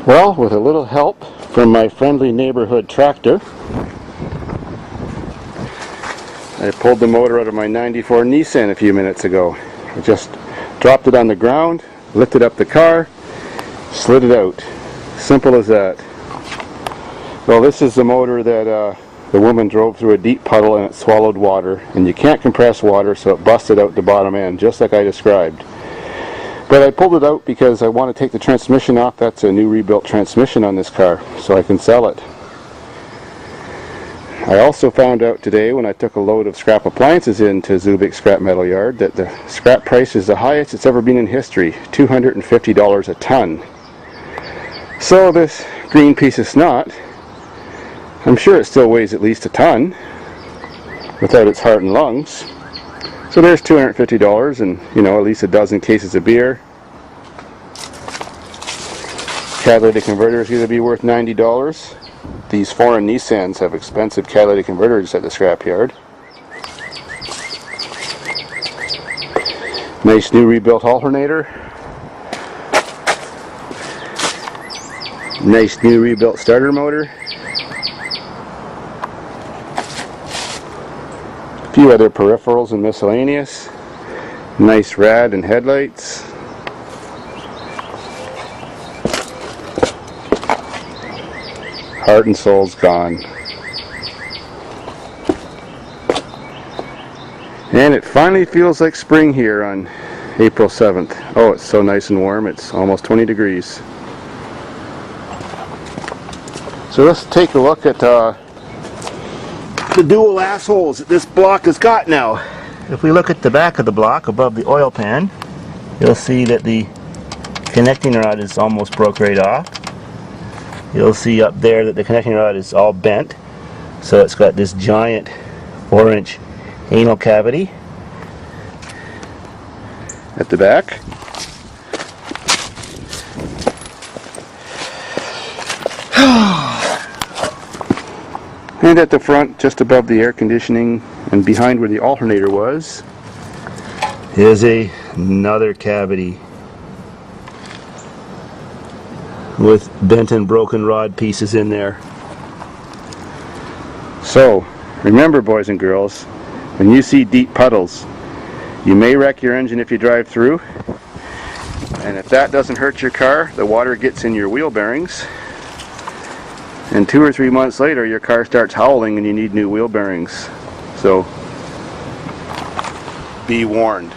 Well, with a little help from my friendly neighborhood tractor, I pulled the motor out of my '94 Nissan a few minutes ago. I just dropped it on the ground, lifted up the car, slid it out. Simple as that. Well, this is the motor that the woman drove through a deep puddle and it swallowed water, and you can't compress water, so it busted out the bottom end just like I described. But I pulled it out because I want to take the transmission off. That's a new rebuilt transmission on this car, so I can sell it. I also found out today when I took a load of scrap appliances into Zubik's scrap metal yard that the scrap price is the highest it's ever been in history, $250 a ton. So this green piece of snot, I'm sure it still weighs at least a ton without its heart and lungs. So there's $250 and, you know, at least a dozen cases of beer. Catalytic converter is going to be worth $90. These foreign Nissans have expensive catalytic converters at the scrapyard. Nice new rebuilt alternator. Nice new rebuilt starter motor. A few other peripherals and miscellaneous. Nice rad and headlights. Heart and soul's gone. And it finally feels like spring here on April 7th. Oh, it's so nice and warm. It's almost 20 degrees. So let's take a look at the dual assholes that this block has got now. If we look at the back of the block above the oil pan, you'll see that the connecting rod is almost broke right off. You'll see up there that the connecting rod is all bent, so it's got this giant 4-inch anal cavity at the back. And at the front, just above the air conditioning and behind where the alternator was, is another cavity with bent and broken rod pieces in there. So, remember, boys and girls, when you see deep puddles, you may wreck your engine if you drive through, and if that doesn't hurt your car, the water gets in your wheel bearings, and 2 or 3 months later your car starts howling and you need new wheel bearings. So, be warned.